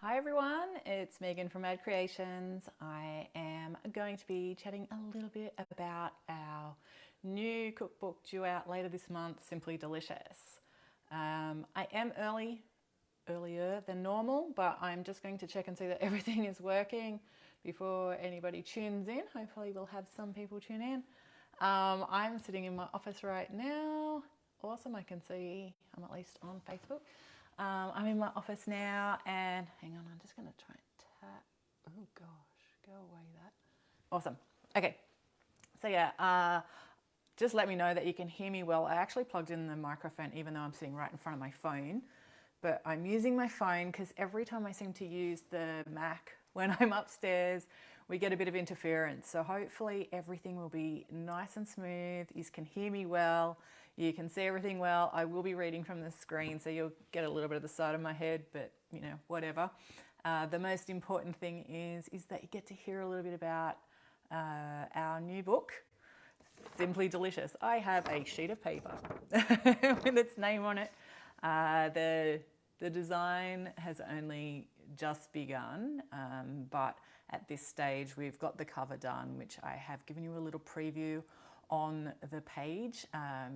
Hi everyone, it's Megan from Mad Creations. I am going to be chatting a little bit about our new cookbook due out later this month, Simply Delicious. I am earlier than normal, but I'm just going to check and see that everything is working before anybody tunes in. Hopefully we'll have some people tune in. I'm sitting in my office right now. Awesome, I can see I'm at least on Facebook. I'm in my office now and hang on, I'm just going to try and tap. Oh gosh, go away that. Awesome. Okay. So yeah, just let me know that you can hear me well. I actually plugged in the microphone even though I'm sitting right in front of my phone. But I'm using my phone because every time I seem to use the Mac when I'm upstairs, we get a bit of interference. So hopefully everything will be nice and smooth. You can hear me well. You can see everything well. I will be reading from the screen, so you'll get a little bit of the side of my head, but you know, whatever. The most important thing is that you get to hear a little bit about our new book, Simply Delicious. I have a sheet of paper with its name on it. The design has only just begun, but at this stage we've got the cover done, which I have given you a little preview on the page.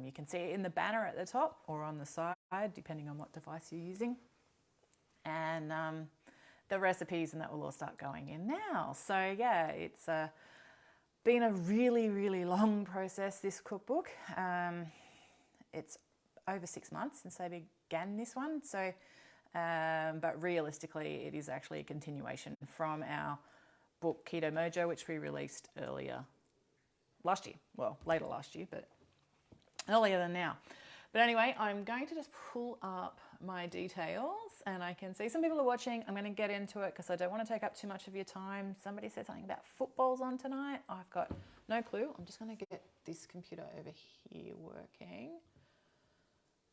You can see it in the banner at the top or on the side, depending on what device you're using. And the recipes and that will all start going in now. So yeah, it's been a really long process, this cookbook. It's over 6 months since I began this one. So, but realistically, it is actually a continuation from our book Keto Mojo, which we released earlier last year. Well, later last year, but earlier than now. But anyway, I'm going to just pull up my details and I can see some people are watching. I'm going to get into it because I don't want to take up too much of your time. Somebody said something about footballs on tonight. I've got no clue. I'm just going to get this computer over here working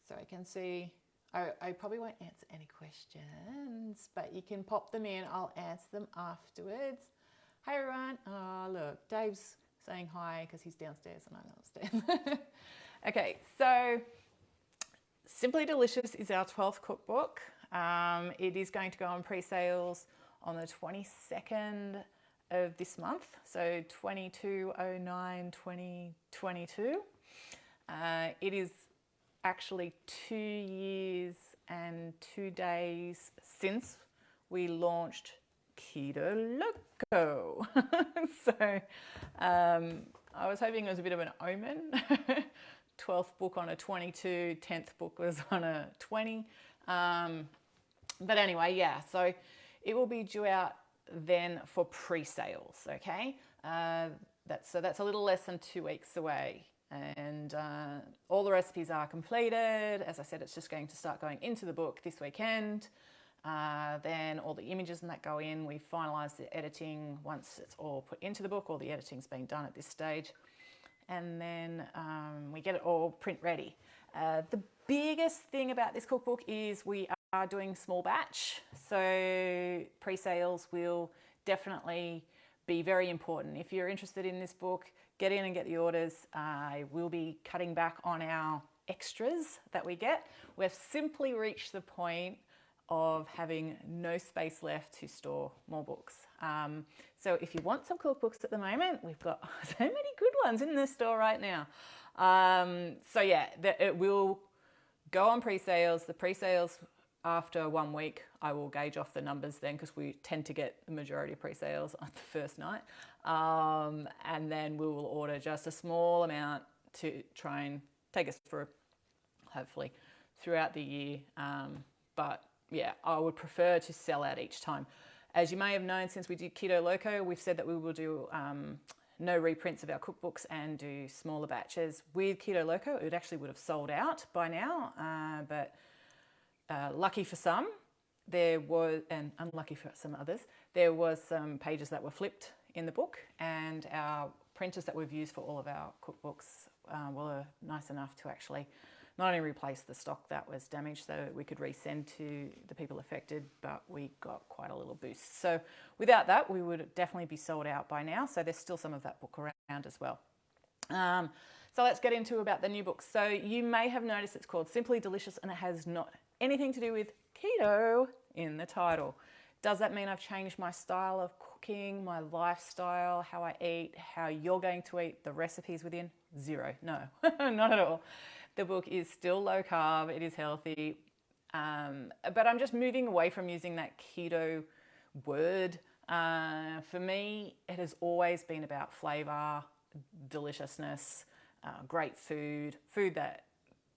so I can see. I probably won't answer any questions, but you can pop them in. I'll answer them afterwards. Hey everyone. Oh, look, Dave's saying hi because he's downstairs and I'm upstairs. Okay, so Simply Delicious is our 12th cookbook. It is going to go on pre-sales on the 22nd of this month, so 22/09/2022. It is actually 2 years and 2 days since we launched Keto Loco. So I was hoping it was a bit of an omen. 12th book on a 22, 10th book was on a 20. But anyway, yeah, so it will be due out then for pre-sales, okay? That's a little less than 2 weeks away. And all the recipes are completed. As I said, it's just going to start going into the book this weekend. Then all the images and that go in. We finalise the editing once it's all put into the book. All the editing's been done at this stage. And then we get it all print ready. The biggest thing about this cookbook is we are doing small batch. So pre-sales will definitely be very important. If you're interested in this book, get in and get the orders. I will be cutting back on our extras that we get. We've simply reached the point of having no space left to store more books. So if you want some cookbooks at the moment, we've got so many good ones in the store right now. So yeah, it will go on pre-sales. The pre-sales after 1 week, I will gauge off the numbers then because we tend to get the majority of pre-sales on the first night. And then we will order just a small amount to try and take us through, hopefully, throughout the year. But yeah, I would prefer to sell out each time. As you may have known, since we did Keto Loco, we've said that we will do no reprints of our cookbooks and do smaller batches. With Keto Loco, it actually would have sold out by now, but lucky for some, there was, and unlucky for some others, there was some pages that were flipped in the book, and our printers that we've used for all of our cookbooks were nice enough to actually not only replace the stock that was damaged so we could resend to the people affected, but we got quite a little boost. So without that, we would definitely be sold out by now. So there's still some of that book around as well. So let's get into about the new book. So you may have noticed it's called Simply Delicious and it has not anything to do with keto in the title. Does that mean I've changed my style of cooking, my lifestyle, how I eat, how you're going to eat, the recipes within? Zero. No, not at all. The book is still low carb, it is healthy, but I'm just moving away from using that keto word. For me, it has always been about flavor, deliciousness, great food that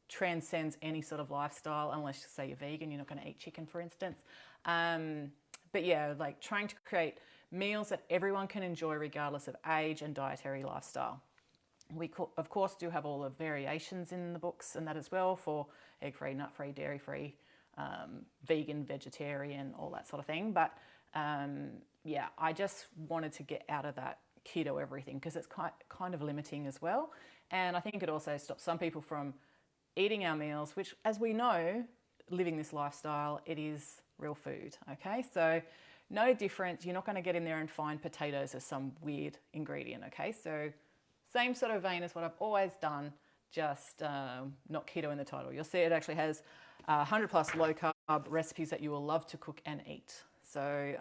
transcends any sort of lifestyle, unless you say you're vegan, you're not going to eat chicken, for instance. But yeah, like trying to create meals that everyone can enjoy regardless of age and dietary lifestyle. We, of course, do have all the variations in the books and that as well for egg-free, nut-free, dairy-free, vegan, vegetarian, all that sort of thing. But yeah, I just wanted to get out of that keto everything because it's kind of limiting as well. And I think it also stops some people from eating our meals, which, as we know, living this lifestyle, it is real food, okay? So no different. You're not going to get in there and find potatoes as some weird ingredient, okay? So same sort of vein as what I've always done, just not keto in the title. You'll see it actually has 100 plus low carb recipes that you will love to cook and eat. So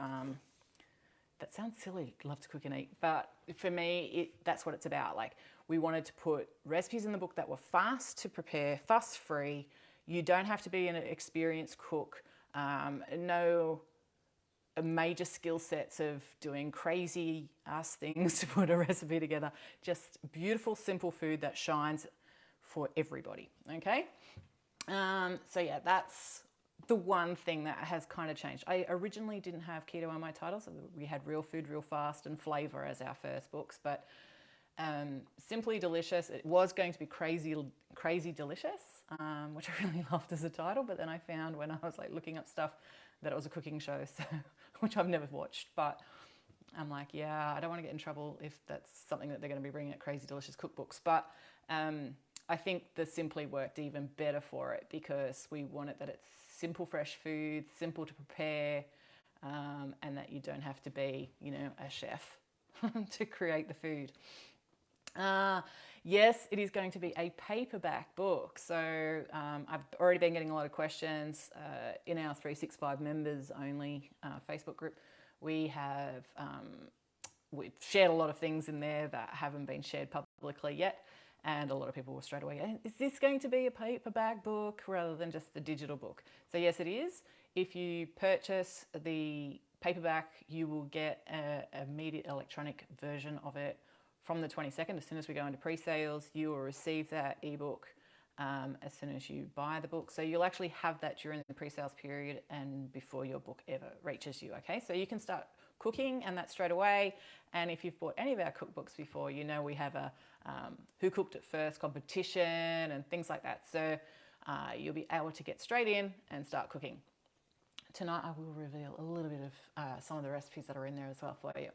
that sounds silly, love to cook and eat, but for me, that's what it's about. Like, we wanted to put recipes in the book that were fast to prepare, fuss-free. You don't have to be an experienced cook. No major skill sets of doing crazy ass things to put a recipe together. Just beautiful, simple food that shines for everybody, okay? So yeah, that's the one thing that has kind of changed. I originally didn't have keto on my title, so we had Real Food, Real Fast and Flavor as our first books, but Simply Delicious, it was going to be Crazy Delicious, which I really loved as a title, but then I found when I was like looking up stuff that it was a cooking show, so, which I've never watched, but I'm like, yeah, I don't want to get in trouble if that's something that they're going to be bringing at Crazy Delicious cookbooks, but I think the Simply worked even better for it because we wanted that it's simple, fresh food, simple to prepare, and that you don't have to be, you know, a chef to create the food. Yes, it is going to be a paperback book. So I've already been getting a lot of questions in our 365 members only Facebook group. We've shared a lot of things in there that haven't been shared publicly yet. And a lot of people were straight away, is this going to be a paperback book rather than just the digital book? So yes, it is. If you purchase the paperback, you will get an immediate electronic version of it from the 22nd. As soon as we go into pre-sales, you will receive that ebook as soon as you buy the book. So you'll actually have that during the pre-sales period and before your book ever reaches you, okay? So you can start cooking and that straight away. And if you've bought any of our cookbooks before, you know we have a who cooked it first competition and things like that. So you'll be able to get straight in and start cooking. Tonight I will reveal a little bit of some of the recipes that are in there as well for you.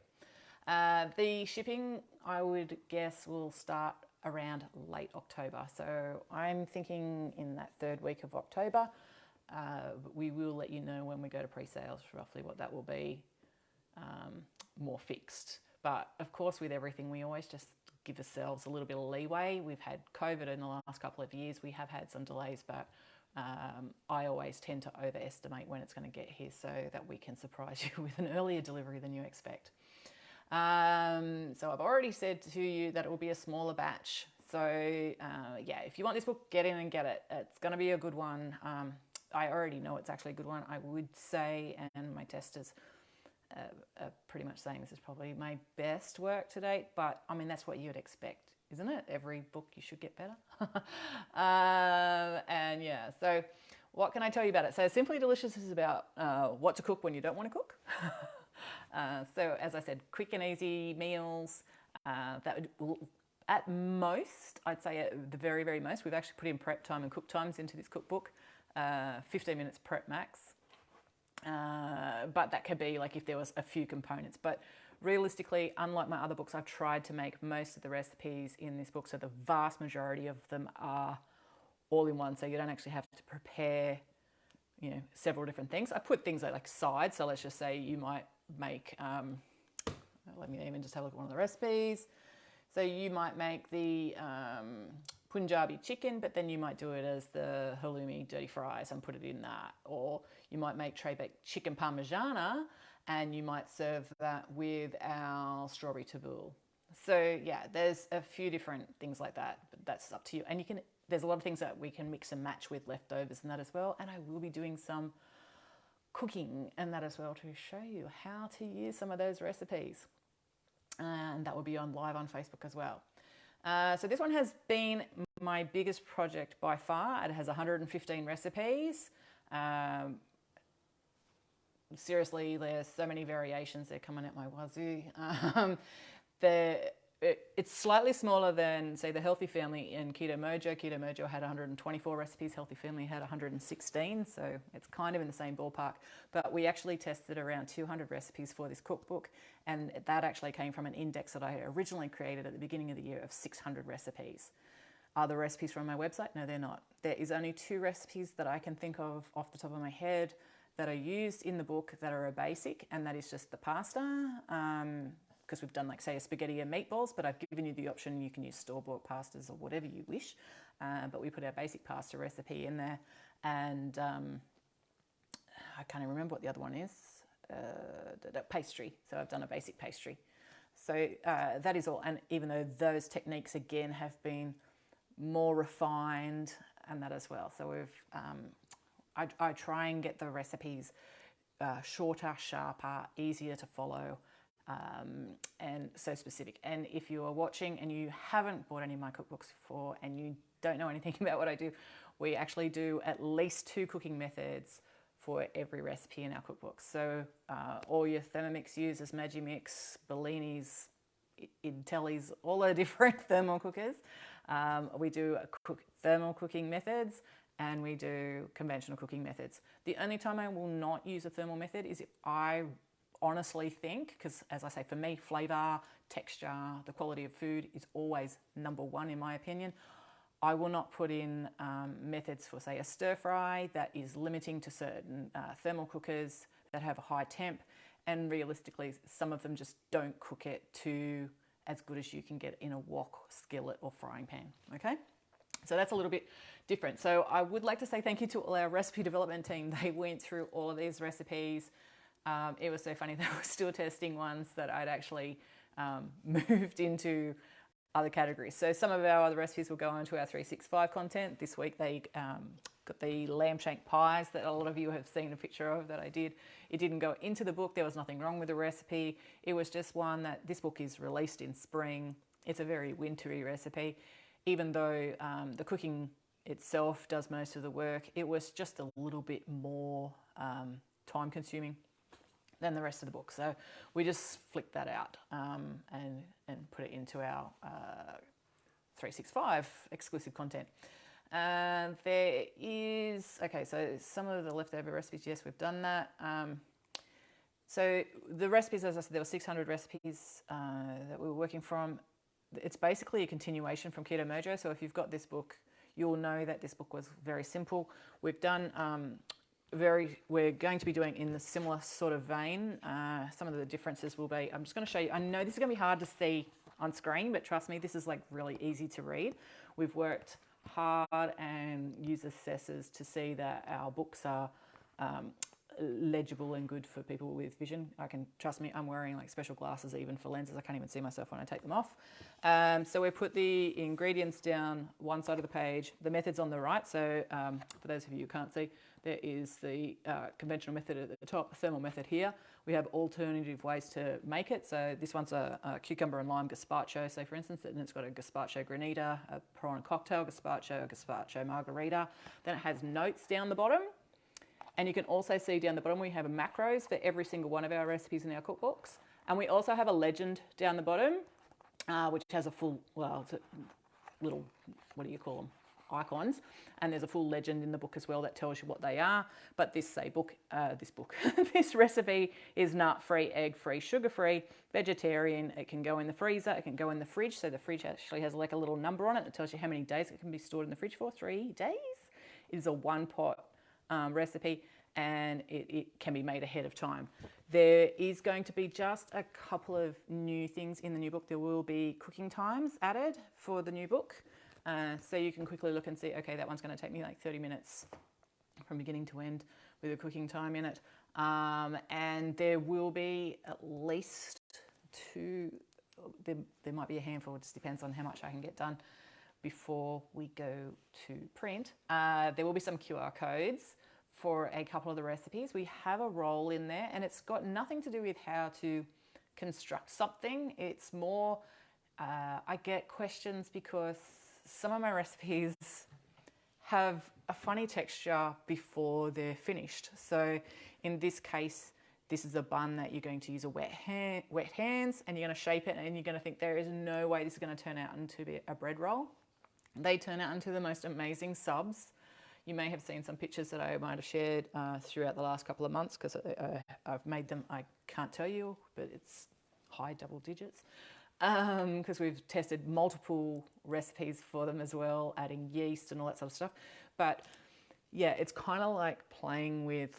The shipping, I would guess, will start around late October. So I'm thinking in that third week of October. But we will let you know when we go to pre-sales roughly what that will be, more fixed. But of course, with everything, we always just give ourselves a little bit of leeway. We've had COVID in the last couple of years. We have had some delays, but I always tend to overestimate when it's going to get here so that we can surprise you with an earlier delivery than you expect. So I've already said to you that it will be a smaller batch. So yeah, if you want this book, get in and get it. It's going to be a good one. I already know it's actually a good one, I would say, and my testers are pretty much saying this is probably my best work to date, but I mean, that's what you'd expect, isn't it? Every book you should get better. And yeah, so what can I tell you about it? So Simply Delicious is about what to cook when you don't want to cook. So as I said, quick and easy meals that would, at most, I'd say at the very, very most, we've actually put in prep time and cook times into this cookbook, 15 minutes prep max. But that could be like if there was a few components. But realistically, unlike my other books, I've tried to make most of the recipes in this book, so the vast majority of them are all in one, so you don't actually have to prepare, you know, several different things. I put things like sides, so let's just say you might make, let me even just have a look at one of the recipes. So you might make the Punjabi chicken, but then you might do it as the halloumi dirty fries and put it in that. Or you might make tray baked chicken parmigiana and you might serve that with our strawberry tabbouleh. So yeah, there's a few different things like that, but that's up to you. And there's a lot of things that we can mix and match with leftovers and that as well. And I will be doing some cooking and that as well to show you how to use some of those recipes. And that will be live on Facebook as well. So this one has been my biggest project by far. It has 115 recipes. Seriously, there's so many variations. They're coming at my wazoo. It's slightly smaller than, say, the Healthy Family in Keto Mojo. Keto Mojo had 124 recipes. Healthy Family had 116, so it's kind of in the same ballpark. But we actually tested around 200 recipes for this cookbook, and that actually came from an index that I had originally created at the beginning of the year of 600 recipes. Are the recipes from my website? No, they're not. There is only 2 recipes that I can think of off the top of my head that are used in the book that are a basic, and that is just the pasta. Because we've done, like, say, a spaghetti and meatballs, but I've given you the option you can use store-bought pastas or whatever you wish. But we put our basic pasta recipe in there, and I can't even remember what the other one is. Pastry. So I've done a basic pastry. So that is all. And even though those techniques, again, have been more refined and that as well. So I try and get the recipes shorter, sharper, easier to follow, and so specific. And if you are watching and you haven't bought any of my cookbooks before and you don't know anything about what I do, we actually do at least 2 cooking methods for every recipe in our cookbooks. So all your Thermomix users, Magimix, Bellinis, Intellis, all the different thermal cookers. We do thermal cooking methods and we do conventional cooking methods. The only time I will not use a thermal method is if I honestly think, because as I say, for me, flavour, texture, the quality of food is always number one in my opinion. I will not put in methods for, say, a stir fry that is limiting to certain thermal cookers that have a high temp, and realistically some of them just don't cook it to as good as you can get in a wok, skillet or frying pan, okay? So that's a little bit different. So I would like to say thank you to all our recipe development team. They went through all of these recipes. It was so funny, they were still testing ones that I'd actually moved into other categories. So some of our other recipes will go on to our 365 content. This week they got the lamb shank pies that a lot of you have seen a picture of that I did. It didn't go into the book. There was nothing wrong with the recipe. It was just one that this book is released in spring. It's a very wintry recipe. Even though the cooking itself does most of the work, it was just a little bit more time consuming than the rest of the book. So we just flicked that out and put it into our 365 exclusive content. There is, okay, so some of the leftover recipes, yes, we've done that. So the recipes, as I said, there were 600 recipes that we were working from. It's basically a continuation from Keto Mojo. So if you've got this book, you'll know that this book was very simple. We've done we're going to be doing in the similar sort of vein. Some of the differences will be, I'm just going to show you, I know this is going to be hard to see on screen, but trust me, this is like really easy to read. We've worked hard and used assessors to see that our books are legible and good for people with vision. Trust me, I'm wearing like special glasses even for lenses. I can't even see myself when I take them off. So we put the ingredients down one side of the page, the methods on the right. So for those of you who can't see, there is the conventional method at the top, thermal method here. We have alternative ways to make it. So this one's a cucumber and lime gazpacho, say for instance, and it's got a gazpacho granita, a prawn cocktail gazpacho margarita. Then it has notes down the bottom. And you can also see down the bottom we have macros for every single one of our recipes in our cookbooks. And we also have a legend down the bottom, which has a full, well, it's a little, what do you call them? Icons. And there's a full legend in the book as well that tells you what they are. But this this recipe is nut-free, egg-free, sugar-free, vegetarian. It can go in the freezer, it can go in the fridge. So the fridge actually has like a little number on it that tells you how many days it can be stored in the fridge for. 3 days. It is a one-pot recipe, and it can be made ahead of time. There is going to be just a couple of new things in the new book. There will be cooking times added for the new book. So you can quickly look and see, okay, that one's going to take me like 30 minutes from beginning to end with a cooking time in it. And there will be at least two, there might be a handful, it just depends on how much I can get done before we go to print. There will be some QR codes for a couple of the recipes. We have a roll in there, and it's got nothing to do with how to construct something. It's more, I get questions because some of my recipes have a funny texture before they're finished. So in this case, this is a bun that you're going to use a wet hands, and you're going to shape it, and you're going to think there is no way this is going to turn out into a bread roll. They turn out into the most amazing subs. You may have seen some pictures that I might have shared throughout the last couple of months, because I've made them, I can't tell you, but it's high double digits, because we've tested multiple recipes for them as well, adding yeast and all that sort of stuff. But yeah, it's kind of like playing with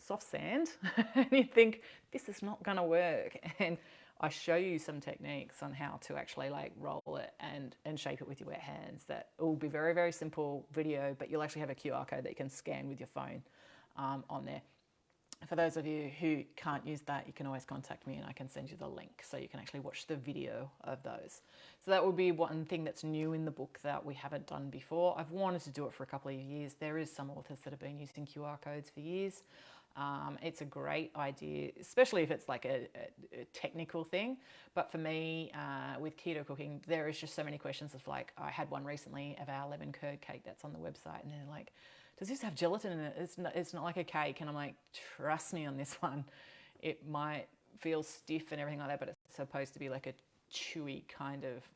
soft sand and you think this is not going to work, and I show you some techniques on how to actually like roll it and shape it with your wet hands. That will be very, very simple video, but you'll actually have a QR code that you can scan with your phone on there. For those of you who can't use that, you can always contact me and I can send you the link so you can actually watch the video of those. So that would be one thing that's new in the book that we haven't done before. I've wanted to do it for a couple of years. There is some authors that have been using QR codes for years. It's a great idea, especially if it's like a technical thing. But for me, with keto cooking, there is just so many questions of like, I had one recently of our lemon curd cake that's on the website, and they're like, does this have gelatin in it? It's not like a cake. And I'm like, trust me on this one. It might feel stiff and everything like that, but it's supposed to be like a chewy kind of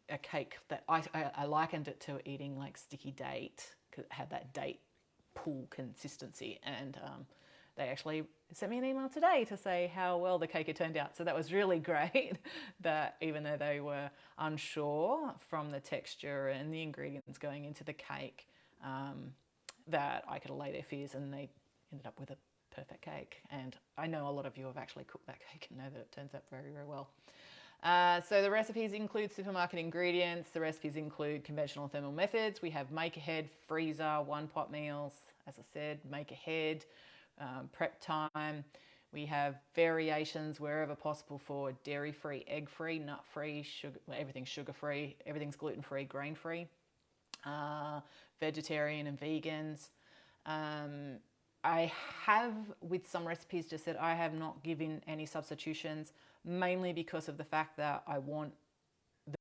a cake that I likened it to eating like sticky date, because it had that date pool consistency. And they actually sent me an email today to say how well the cake had turned out. So that was really great, that even though they were unsure from the texture and the ingredients going into the cake, that I could allay their fears, and they ended up with a perfect cake. And I know a lot of you have actually cooked that cake and know that it turns out very, very well. So the recipes include supermarket ingredients. The recipes include conventional thermal methods. We have make ahead, freezer, one pot meals, as I said, make ahead, prep time. We have variations wherever possible for dairy-free, egg-free, nut-free, sugar, everything's sugar-free, everything's gluten-free, grain-free, vegetarian and vegans. I have, with some recipes, just said I have not given any substitutions, mainly because of the fact that I want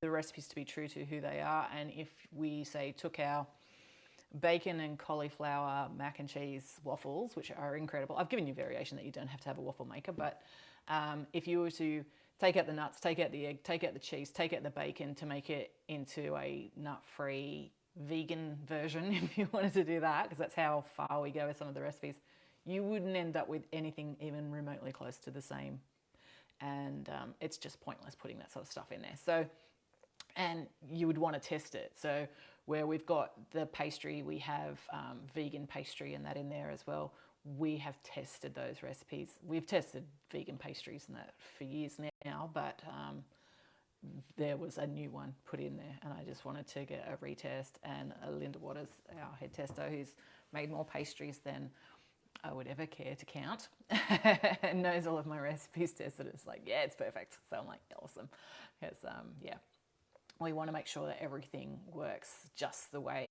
the recipes to be true to who they are. And if we say took our bacon and cauliflower mac and cheese waffles, which are incredible, I've given you variation that you don't have to have a waffle maker, but if you were to take out the nuts, take out the egg, take out the cheese, take out the bacon to make it into a nut-free vegan version, if you wanted to do that, because that's how far we go with some of the recipes, you wouldn't end up with anything even remotely close to the same. And it's just pointless putting that sort of stuff in there. So, and you would want to test it. So where we've got the pastry, we have vegan pastry and that in there as well. We have tested those recipes. We've tested vegan pastries and that for years now, but there was a new one put in there, and I just wanted to get a retest. And Linda Waters, our head tester, who's made more pastries than I would ever care to count, and knows all of my recipes, tested it. It's like, yeah, it's perfect. So I'm like, awesome. Because yeah, we want to make sure that everything works just the way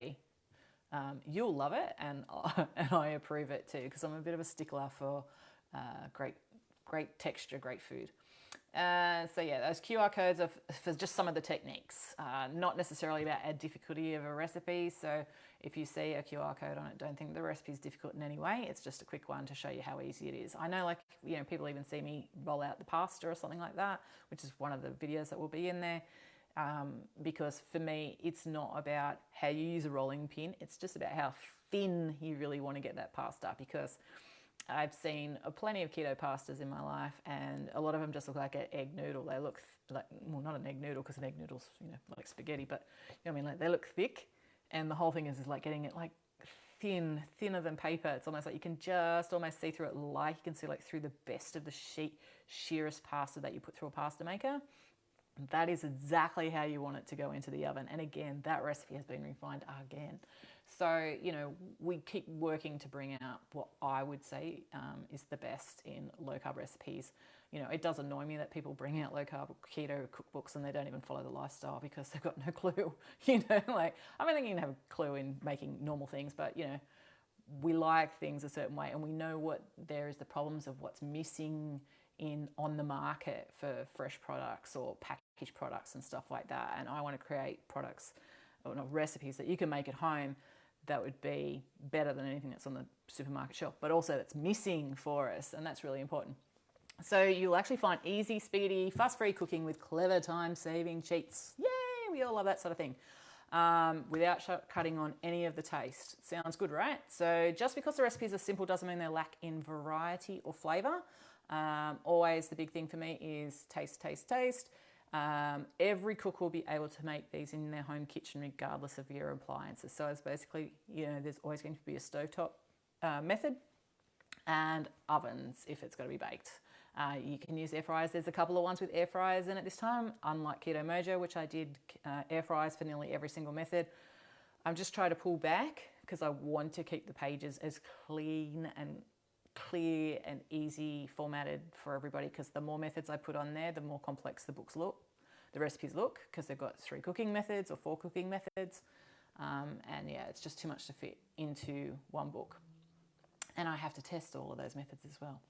you'll love it, and I approve it too, because I'm a bit of a stickler for great texture, great food. So yeah, those QR codes are for just some of the techniques, not necessarily about a difficulty of a recipe. So if you see a QR code on it, don't think the recipe is difficult in any way. It's just a quick one to show you how easy it is. I know, like, you know, people even see me roll out the pasta or something like that, which is one of the videos that will be in there. Because for me, it's not about how you use a rolling pin. It's just about how thin you really want to get that pasta, because I've seen plenty of keto pastas in my life, and a lot of them just look like an egg noodle. They look like, well, not an egg noodle, because an egg noodle's, you know, like spaghetti, but you know what I mean? Like, they look thick, and the whole thing is like getting it like thinner than paper. It's almost like you can just almost see through it, like you can see like through the best of the sheerest pasta that you put through a pasta maker. That is exactly how you want it to go into the oven. And again, that recipe has been refined again. So, you know, we keep working to bring out what I would say is the best in low carb recipes. You know, it does annoy me that people bring out low carb keto cookbooks and they don't even follow the lifestyle because they've got no clue. You know, like, I mean, you can have a clue in making normal things, but, you know, we like things a certain way and we know what there is the problems of what's missing in on the market for fresh products or packaged products and stuff like that. And I want to create products or not, recipes that you can make at home that would be better than anything that's on the supermarket shelf, but also that's missing for us, and that's really important. So you'll actually find easy, speedy, fuss-free cooking with clever time-saving cheats. Yay, we all love that sort of thing. Without cutting on any of the taste. Sounds good, right? So just because the recipes are simple doesn't mean they lack in variety or flavour. Always the big thing for me is taste, taste, taste. Every cook will be able to make these in their home kitchen regardless of your appliances. So it's basically, you know, there's always going to be a stovetop method and ovens if it's got to be baked. You can use air fryers. There's a couple of ones with air fryers in it this time, unlike Keto Mojo, which I did air fryers for nearly every single method. I'm just trying to pull back because I want to keep the pages as clean and clear and easy formatted for everybody, because the more methods I put on there, the more complex the books look, the recipes look, because they've got 3 cooking methods or 4 cooking methods. And yeah, it's just too much to fit into one book. And I have to test all of those methods as well.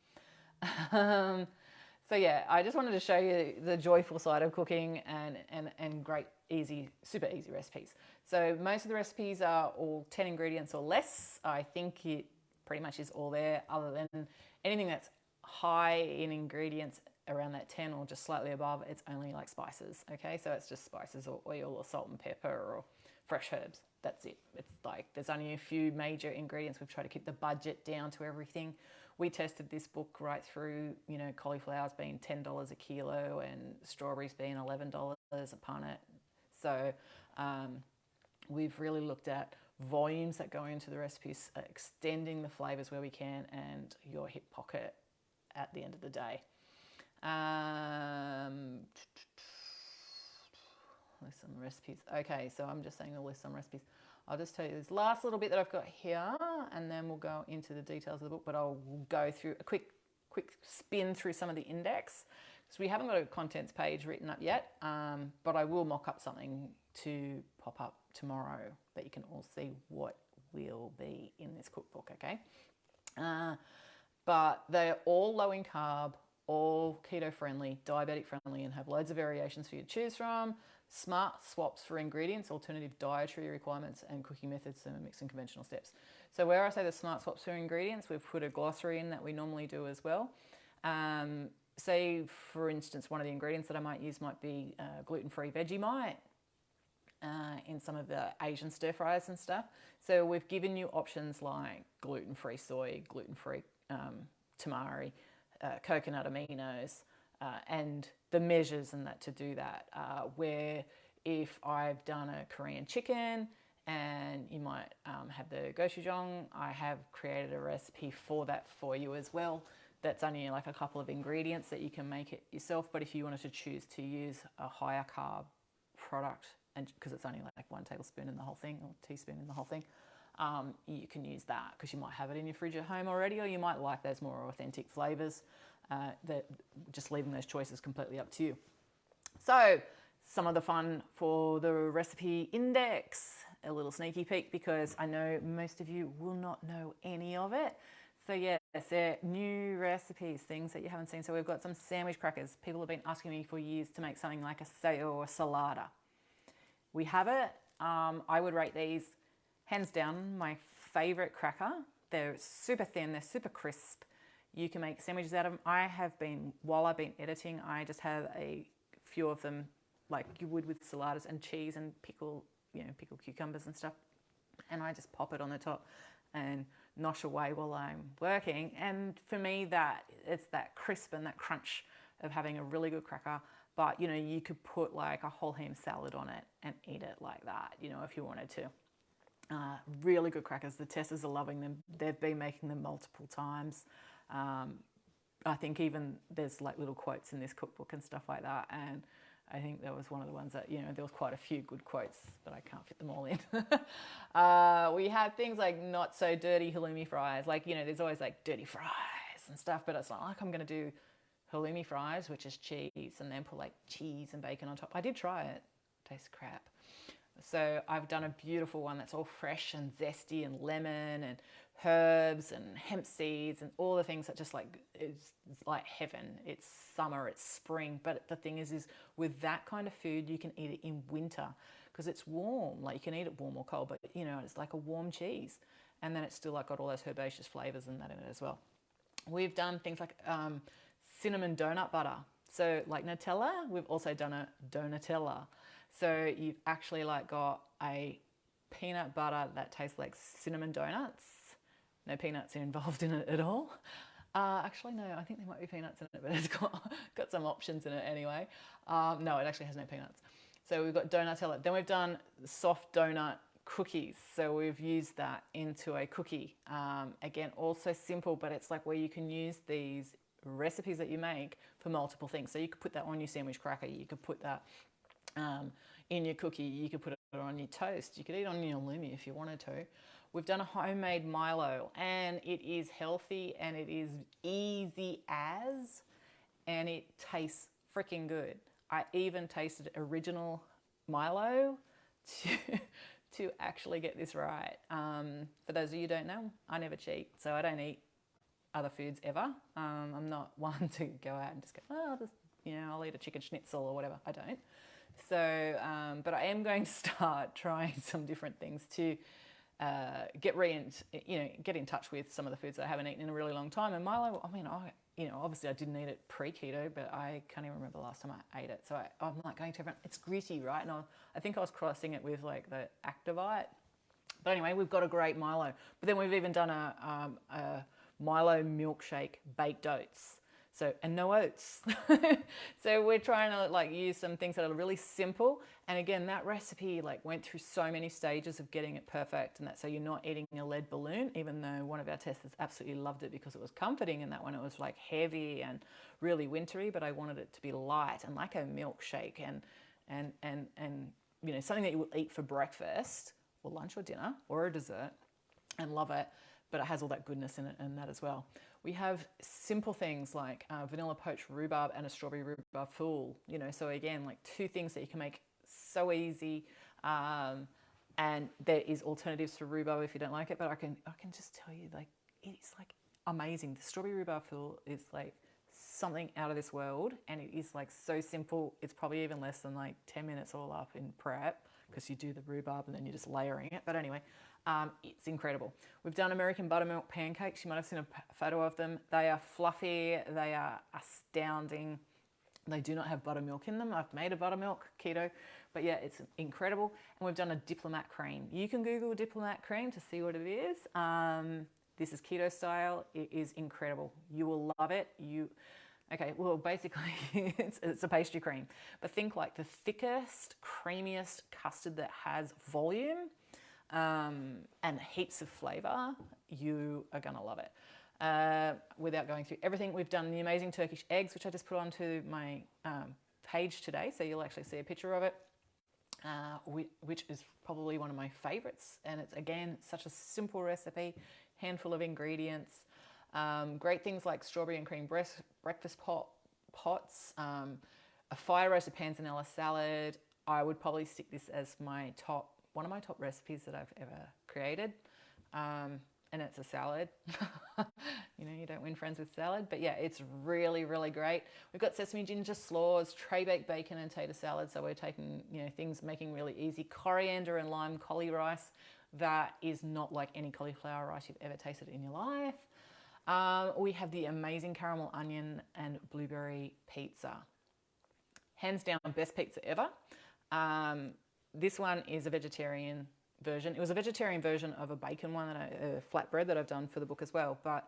So yeah, I just wanted to show you the joyful side of cooking and great, easy, super easy recipes. So most of the recipes are all 10 ingredients or less. I think it pretty much is all there, other than anything that's high in ingredients around that 10 or just slightly above, it's only like spices, okay? So it's just spices or oil or salt and pepper or fresh herbs. That's it. It's like there's only a few major ingredients. We've tried to keep the budget down to everything. We tested this book right through, you know, cauliflowers being $10 a kilo and strawberries being $11 a punnet. So we've really looked at volumes that go into the recipes, extending the flavors where we can, and your hip pocket at the end of the day. List some recipes. Okay, so I'm just saying to list some recipes. I'll just tell you this last little bit that I've got here, and then we'll go into the details of the book, but I'll go through a quick spin through some of the index, because we haven't got a contents page written up yet, but I will mock up something to pop up tomorrow that you can all see what will be in this cookbook, okay? But they're all low in carb, all keto friendly, diabetic friendly, and have loads of variations for you to choose from. Smart swaps for ingredients, alternative dietary requirements, and cooking methods, and mixing conventional steps. So where I say the smart swaps for ingredients, we've put a glossary in that we normally do as well. Say, for instance, one of the ingredients that I might use might be gluten-free Vegemite in some of the Asian stir fries and stuff. So we've given you options like gluten-free soy, gluten-free tamari, coconut aminos, and the measures and that to do that. Where if I've done a Korean chicken and you might have the gochujang, I have created a recipe for that for you as well. That's only like a couple of ingredients that you can make it yourself. But if you wanted to choose to use a higher carb product, and because it's only like 1 tablespoon in the whole thing or teaspoon in the whole thing, you can use that because you might have it in your fridge at home already, or you might like those more authentic flavors. That just leaving those choices completely up to you. So some of the fun for the recipe index, a little sneaky peek, because I know most of you will not know any of it. So yes, they're new recipes, things that you haven't seen. So we've got some sandwich crackers. People have been asking me for years to make something like a sayo or salada. We have it. I would rate these hands down my favorite cracker. They're super thin, they're super crisp. You can make sandwiches out of them. I have been, while I've been editing, I just have a few of them like you would with saladas and cheese and pickled cucumbers and stuff. And I just pop it on the top and nosh away while I'm working. And for me, it's that crisp and that crunch of having a really good cracker. But, you know, you could put like a whole ham salad on it and eat it like that, you know, if you wanted to. Really good crackers. The testers are loving them. They've been making them multiple times. I think even there's like little quotes in this cookbook and stuff like that. And I think that was one of the ones that, there was quite a few good quotes, but I can't fit them all in. We had things like not so dirty halloumi fries. Like, there's always like dirty fries and stuff, but it's not like I'm going to do halloumi fries, which is cheese, and then put like cheese and bacon on top. I did try it. Tastes crap. So I've done a beautiful one that's all fresh and zesty and lemon and herbs and hemp seeds and all the things that just like, it's like heaven. It's summer, it's spring. But the thing is with that kind of food, you can eat it in winter because it's warm. Like you can eat it warm or cold, but it's like a warm cheese. And then it's still like got all those herbaceous flavors and that in it as well. We've done things like cinnamon donut butter. So like Nutella, we've also done a Donatella. So you've actually like got a peanut butter that tastes like cinnamon donuts. No peanuts involved in it at all. Actually, no, I think there might be peanuts in it, but it's got some options in it anyway. No, it actually has no peanuts. So we've got Donatella. Then we've done soft donut cookies. So we've used that into a cookie. Again, also simple, but it's like where you can use these recipes that you make for multiple things. So you could put that on your sandwich cracker. You could put that in your cookie. You could put it on your toast. You could eat it on your halloumi if you wanted to. We've done a homemade Milo, and it is healthy and it is easy as, and it tastes freaking good. I even tasted original Milo to actually get this right. For those of you who don't know, I never cheat, so I don't eat other foods ever. I'm not one to go out and just go, I'll eat a chicken schnitzel or whatever. I don't. So, but I am going to start trying some different things to get in touch with some of the foods that I haven't eaten in a really long time. And Milo, obviously I didn't eat it pre-keto, but I can't even remember the last time I ate it. So I'm like going to everyone, it's gritty, right? And I think I was crossing it with like the Activite. But anyway, we've got a great Milo. But then we've even done a Milo milkshake baked oats. So, and no oats. So we're trying to like use some things that are really simple. And again, that recipe like went through so many stages of getting it perfect, and that so you're not eating a lead balloon, even though one of our testers absolutely loved it because it was comforting, and that one it was like heavy and really wintry, but I wanted it to be light and like a milkshake and something that you will eat for breakfast or lunch or dinner or a dessert and love it, but it has all that goodness in it and that as well. We have simple things like vanilla poached rhubarb and a strawberry rhubarb fool. So again, like two things that you can make so easy. And there is alternatives for rhubarb if you don't like it, but I can just tell you, like, it's like amazing. The strawberry rhubarb fool is like something out of this world, and it is like so simple. It's probably even less than like 10 minutes all up in prep because you do the rhubarb and then you're just layering it. But anyway, it's incredible. We've done American buttermilk pancakes. You might have seen a photo of them. They are fluffy. They are astounding. They do not have buttermilk in them. I've made a buttermilk keto, but yeah, it's incredible. And we've done a diplomat cream. You can Google diplomat cream to see what it is. This is keto style. It is incredible. You will love it. Okay, well, basically, it's a pastry cream. But think like the thickest, creamiest custard that has volume and heaps of flavour. You are going to love it. Without going through everything, we've done the amazing Turkish eggs, which I just put onto my page today, so you'll actually see a picture of it, which is probably one of my favourites. And it's, again, such a simple recipe, handful of ingredients. Great things like strawberry and cream breakfast pots, a fire roasted panzanella salad. I would probably stick this as one of my top recipes that I've ever created. And it's a salad. You don't win friends with salad, but yeah, it's really, really great. We've got sesame ginger slaws, tray baked bacon and tater salad. So we're taking, things making really easy. Coriander and lime cauli rice. That is not like any cauliflower rice you've ever tasted in your life. We have the amazing caramel onion and blueberry pizza. Hands down, best pizza ever. This one is a vegetarian version. It was a vegetarian version of a bacon one, a flatbread that I've done for the book as well. But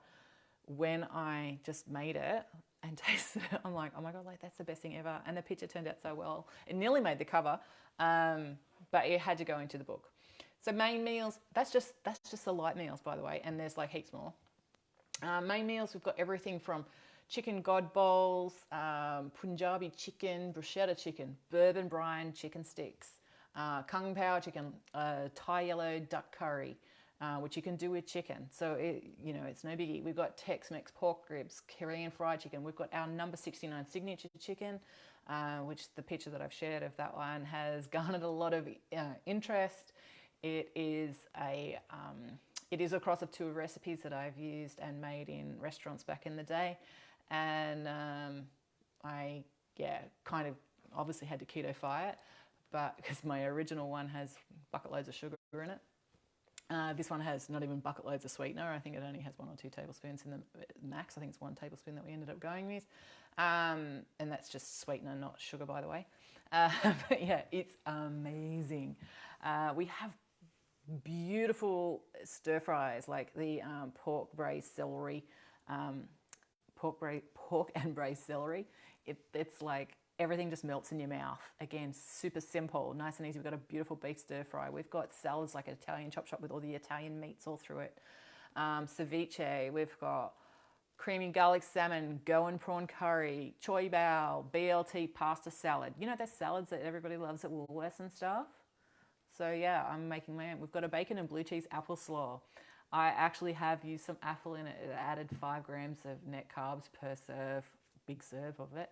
when I just made it and tasted it, I'm like, oh my God, like that's the best thing ever. And the picture turned out so well. It nearly made the cover, but it had to go into the book. So main meals, that's just the light meals, by the way. And there's like heaps more. Main meals, we've got everything from chicken god bowls, Punjabi chicken, bruschetta chicken, bourbon brine chicken sticks, kung pao chicken, Thai yellow duck curry, which you can do with chicken. So it's no biggie. We've got Tex-Mex pork ribs, Korean fried chicken. We've got our number 69 signature chicken, which the picture that I've shared of that one has garnered a lot of interest. It is a cross of two recipes that I've used and made in restaurants back in the day. And I kind of obviously had to keto-fy it, but because my original one has bucket loads of sugar in it. This one has not even bucket loads of sweetener. I think it only has 1 or 2 tablespoons in the max. I think it's 1 tablespoon that we ended up going with. And that's just sweetener, not sugar, by the way. But yeah, it's amazing. We have beautiful stir fries like the pork braised celery, pork and braised celery. It's like everything just melts in your mouth. Again, super simple, nice and easy. We've got a beautiful beef stir fry. We've got salads like an Italian chop shop with all the Italian meats all through it. Ceviche. We've got creamy garlic salmon, goan prawn curry, choy bao, BLT pasta salad. You know those salads that everybody loves at Woolworths and stuff? So yeah, I'm making my own. We've got a bacon and blue cheese apple slaw. I actually have used some apple in it. It added 5 grams of net carbs per serve, big serve of it.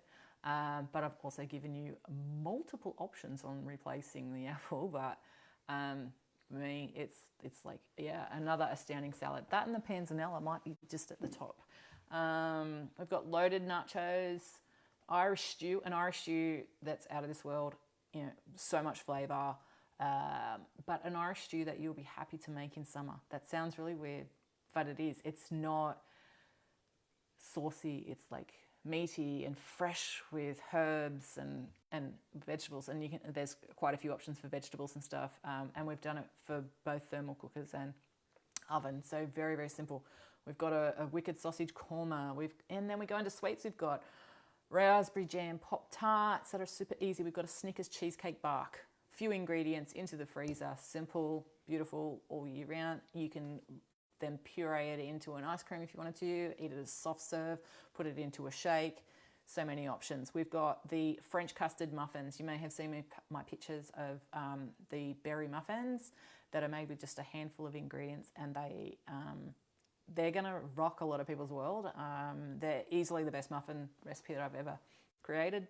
But I've also given you multiple options on replacing the apple. But for me, it's like, yeah, another astounding salad. That and the panzanella might be just at the top. We've got loaded nachos, Irish stew, an Irish stew that's out of this world. You know, so much flavour. But an Irish stew that you'll be happy to make in summer. That sounds really weird, but it is. It's not saucy. It's like meaty and fresh with herbs and vegetables. And there's quite a few options for vegetables and stuff. And we've done it for both thermal cookers and oven. So very, very simple. We've got a wicked sausage korma. And then we go into sweets. We've got raspberry jam Pop-Tarts that are super easy. We've got a Snickers cheesecake bark. Few ingredients into the freezer, simple, beautiful, all year round. You can then puree it into an ice cream if you wanted to, eat it as soft serve, put it into a shake. So many options. We've got the French custard muffins. You may have seen my pictures of the berry muffins that are made with just a handful of ingredients, and they're going to rock a lot of people's world. They're easily the best muffin recipe that I've ever created,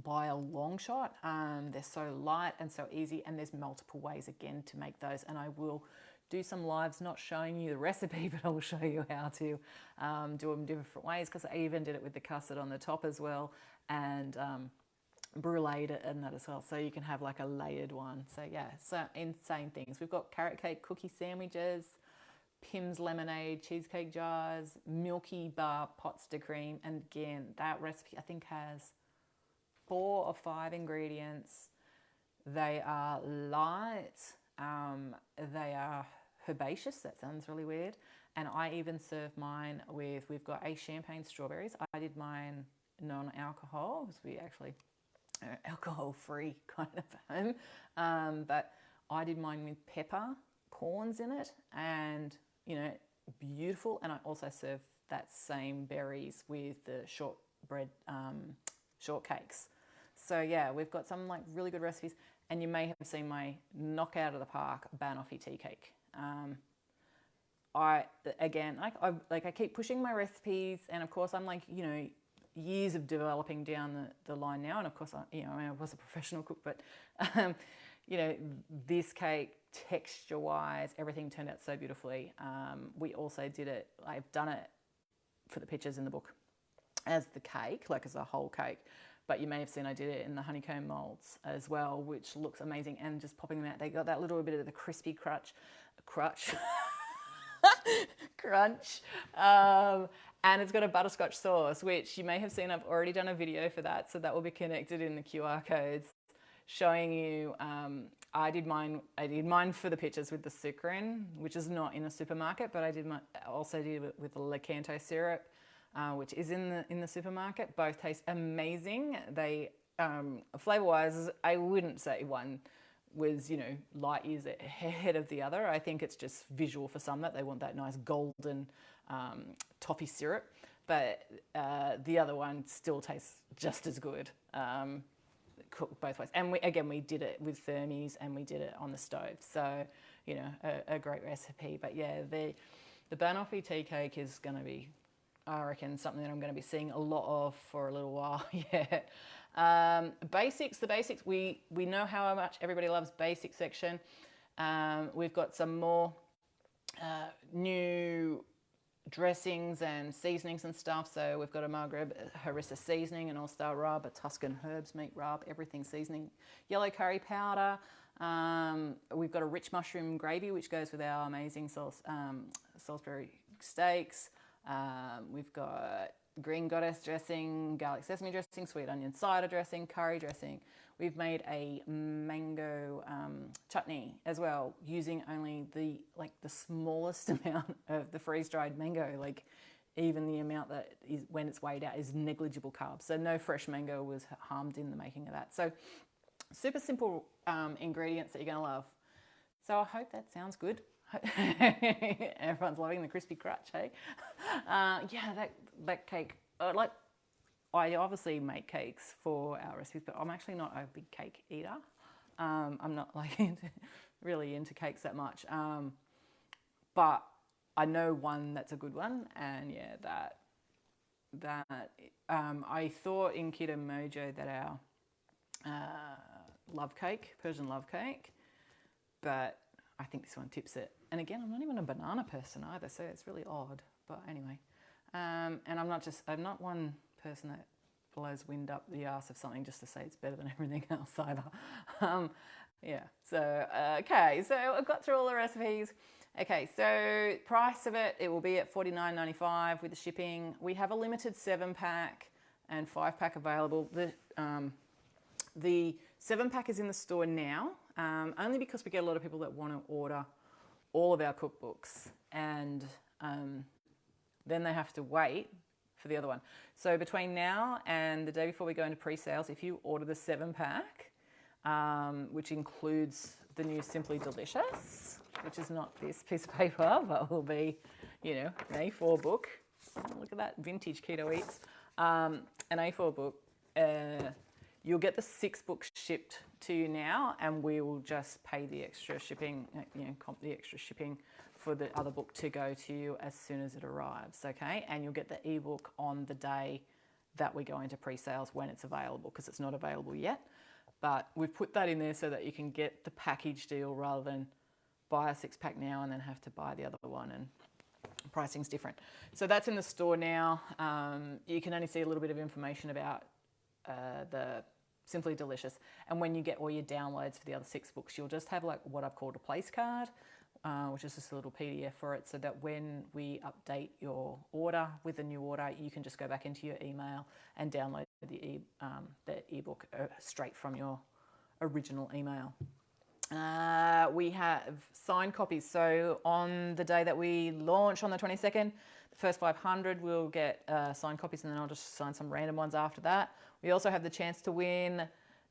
by a long shot. They're so light and so easy, and there's multiple ways again to make those, and I will do some lives not showing you the recipe, but I'll show you how to do them different ways, because I even did it with the custard on the top as well, and bruleed it and that as well, so you can have like a layered one. So yeah, so insane things. We've got carrot cake cookie sandwiches, Pim's lemonade cheesecake jars, Milky Bar pots de cream, and again, that recipe I think has 4 or 5 ingredients. They are light, they are herbaceous, that sounds really weird, and I even serve mine with, we've got a champagne strawberries. I did mine non-alcohol, because we actually are alcohol-free kind of home, but I did mine with pepper, corns in it, and you know, beautiful. And I also serve that same berries with the shortbread shortcakes. So yeah, we've got some like really good recipes, and you may have seen my knock out of the park banoffee tea cake. I keep pushing my recipes, and of course I'm like, you know, years of developing down the line now, and of course I was a professional cook, but you know, this cake texture wise, everything turned out so beautifully. We also did it, I've done it for the pictures in the book as the cake, like as a whole cake. But you may have seen I did it in the honeycomb molds as well, which looks amazing. And just popping them out, they got that little bit of the crispy crunch, and it's got a butterscotch sauce, which you may have seen. I've already done a video for that, so that will be connected in the QR codes, showing you. I did mine for the pictures with the sucrin, which is not in a supermarket, but I also did it with the Lakanto syrup, which is in the supermarket. Both taste amazing. They flavor-wise, I wouldn't say one was, you know, light years ahead of the other. I think it's just visual for some, that they want that nice golden toffee syrup, but the other one still tastes just as good. Cooked both ways, and we did it with thermies and we did it on the stove, so you know, a great recipe. But yeah, the banoffee tea cake is going to be, I reckon, something that I'm going to be seeing a lot of for a little while. Yeah. Basics, the basics, we know how much everybody loves basic section. We've got some more new dressings and seasonings and stuff. So we've got a Maghreb harissa seasoning, an all-star rub, a Tuscan herbs meat rub, everything seasoning, yellow curry powder. We've got a rich mushroom gravy, which goes with our amazing Salisbury steaks. We've got green goddess dressing, garlic sesame dressing, sweet onion cider dressing, curry dressing. We've made a mango chutney as well, using only the smallest amount of the freeze-dried mango. Like, even the amount that is, when it's weighed out, is negligible carbs. So no fresh mango was harmed in the making of that. So super simple ingredients that you're going to love. So I hope that sounds good. Everyone's loving the crispy crutch, hey? Yeah, that cake. I obviously make cakes for our recipes, but I'm actually not a big cake eater. I'm not really into cakes that much. But I know one that's a good one, and yeah, that I thought in Keto Mojo that our love cake, Persian love cake, but I think this one tips it. And again, I'm not even a banana person either, so it's really odd. But anyway, and I'm not one person that blows wind up the arse of something just to say it's better than everything else either. Yeah, so, okay, so I've got through all the recipes. Okay, so price of it will be at $49.95 with the shipping. We have a limited 7-pack and 5-pack available. The 7-pack is in the store now, only because we get a lot of people that want to order all of our cookbooks, and then they have to wait for the other one. So between now and the day before we go into pre-sales, if you order the 7-pack, which includes the new Simply Delicious, which is not this piece of paper, but will be, you know, an A4 book. Oh, look at that, vintage Keto Eats. An A4 book. You'll get the 6 books shipped to you now, and we will just pay the extra shipping, comp the extra shipping for the other book to go to you as soon as it arrives, okay? And you'll get the ebook on the day that we go into pre-sales when it's available, because it's not available yet. But we've put that in there so that you can get the package deal rather than buy a 6-pack now and then have to buy the other one, and pricing's different. So that's in the store now. You can only see a little bit of information about the Simply Delicious. And when you get all your downloads for the other 6 books, you'll just have like what I've called a place card, which is just a little PDF for it, so that when we update your order with a new order, you can just go back into your email and download the ebook straight from your original email. We have signed copies. So on the day that we launch on the 22nd, the first 500 will get signed copies, and then I'll just sign some random ones after that. We also have the chance to win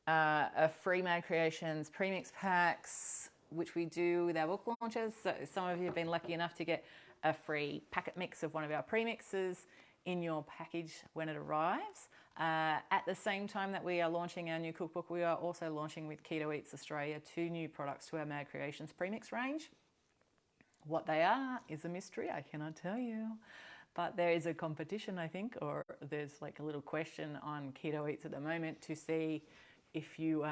a free Mad Creations premix packs, which we do with our book launches. So some of you have been lucky enough to get a free packet mix of one of our premixes in your package when it arrives. At the same time that we are launching our new cookbook, we are also launching with Keto Eats Australia 2 new products to our Mad Creations premix range. What they are is a mystery, I cannot tell you. But there is a competition, I think, or there's like a little question on Keto Eats at the moment to see if you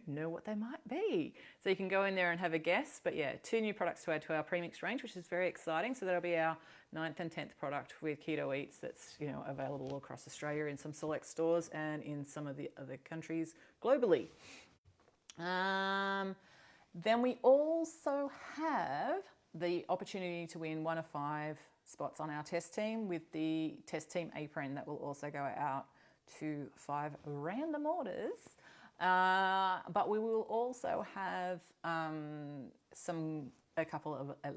know what they might be. So you can go in there and have a guess. But yeah, 2 new products to add to our premix range, which is very exciting. So that'll be our 9th and 10th product with Keto Eats that's, available across Australia in some select stores and in some of the other countries globally. Then we also have the opportunity to win 1 of 5 spots on our test team with the test team apron that will also go out to 5 random orders. But we will also have at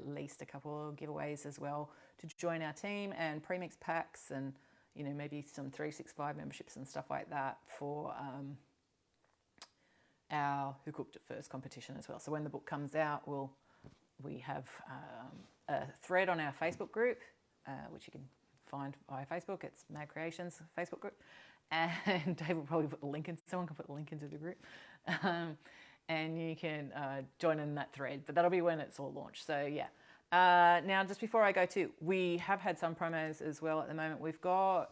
least a couple of giveaways as well to join our team, and premix packs, and maybe some 365 memberships and stuff like that for our Who Cooked It First competition as well. So when the book comes out, we have a thread on our Facebook group, which you can find via Facebook. It's Mad Creations Facebook group. And Dave will probably put the link in, someone can put the link into the group. And you can join in that thread, but that'll be when it's all launched. So yeah. Now, just before I go to, we have had some promos as well at the moment. We've got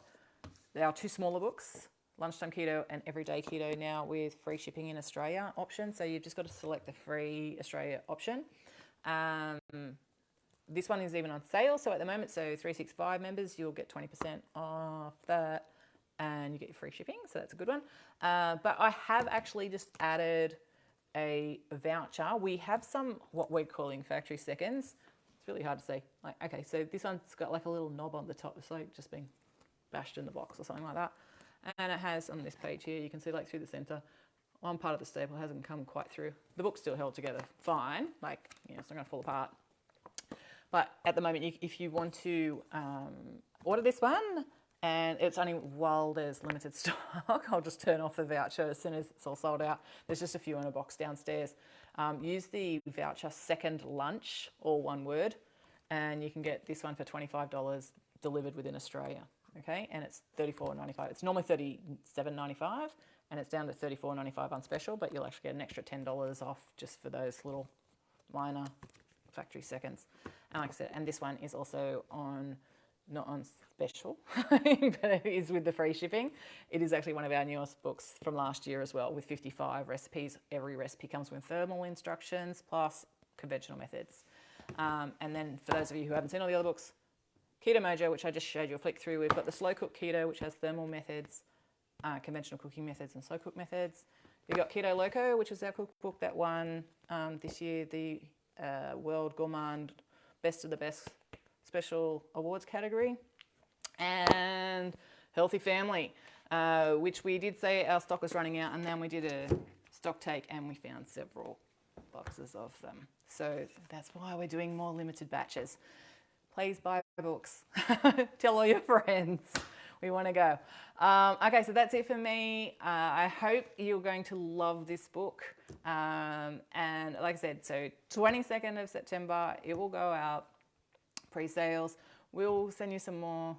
our 2 smaller books, Lunchtime Keto and Everyday Keto, now with free shipping in Australia option. So you've just got to select the free Australia option. This one is even on sale. So at the moment, so 365 members, you'll get 20% off that and you get your free shipping. So that's a good one. But I have actually just added a voucher. We have some, what we're calling factory seconds. It's really hard to say. Like, okay, so this one's got like a little knob on the top. It's like just being bashed in the box or something like that. And it has on this page here, you can see like through the center, one part of the staple hasn't come quite through. The book's still held together fine, like, you know, it's not gonna fall apart. But at the moment, if you want to order this one, and it's only while there's limited stock, I'll just turn off the voucher as soon as it's all sold out. There's just a few in a box downstairs. Use the voucher second lunch, all one word, and you can get this one for $25 delivered within Australia. Okay, and it's $34.95. It's normally $37.95, and it's down to $34.95 on special, but you'll actually get an extra $10 off just for those little minor factory seconds. And like I said, and this one is also on, not on special, but it is with the free shipping. It is actually one of our newest books from last year as well, with 55 recipes. Every recipe comes with thermal instructions plus conventional methods. And then for those of you who haven't seen all the other books, Keto Mojo, which I just showed you a flick through. We've got the Slow Cook Keto, which has thermal methods, conventional cooking methods and slow cook methods. We've got Keto Loco, which is our cookbook that won this year the World Gourmand Best of the Best Special Awards category. And Healthy Family, which we did say our stock was running out, and then we did a stock take and we found several boxes of them. So that's why we're doing more limited batches. Please buy books. Tell all your friends. We want to go. Okay, so that's it for me. I hope you're going to love this book. And like I said, so 22nd of September, it will go out, pre-sales. We'll send you some more,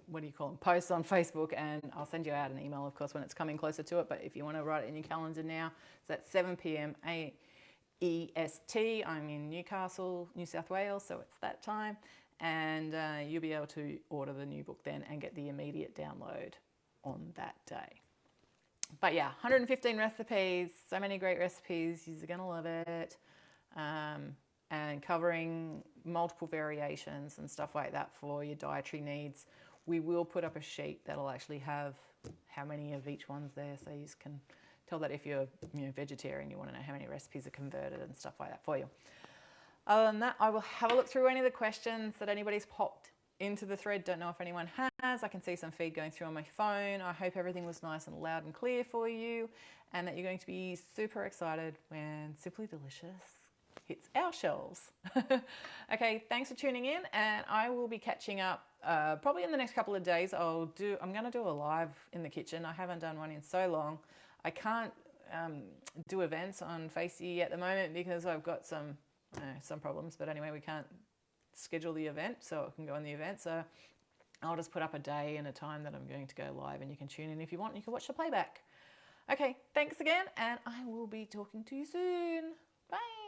what do you call them, posts on Facebook, and I'll send you out an email, of course, when it's coming closer to it. But if you want to write it in your calendar now, it's at 7 p.m. AEST. I'm in Newcastle, New South Wales, so it's that time. And you'll be able to order the new book then and get the immediate download on that day. But yeah, 115 recipes, so many great recipes. You're going to love it. And covering multiple variations and stuff like that for your dietary needs. We will put up a sheet that'll actually have how many of each one's there, so you can tell that if you're vegetarian, you want to know how many recipes are converted and stuff like that for you. Other than that, I will have a look through any of the questions that anybody's popped into the thread. Don't know if anyone has. I can see some feed going through on my phone. I hope everything was nice and loud and clear for you, and that you're going to be super excited when Simply Delicious hits our shelves. Okay, thanks for tuning in, and I will be catching up probably in the next couple of days. I'm going to do a live in the kitchen. I haven't done one in so long. I can't do events on Facey at the moment because I've got some problems, but anyway, we can't schedule the event so it can go on the event. So I'll just put up a day and a time that I'm going to go live, and you can tune in if you want. You can watch the playback. Okay, thanks again, and I will be talking to you soon. Bye.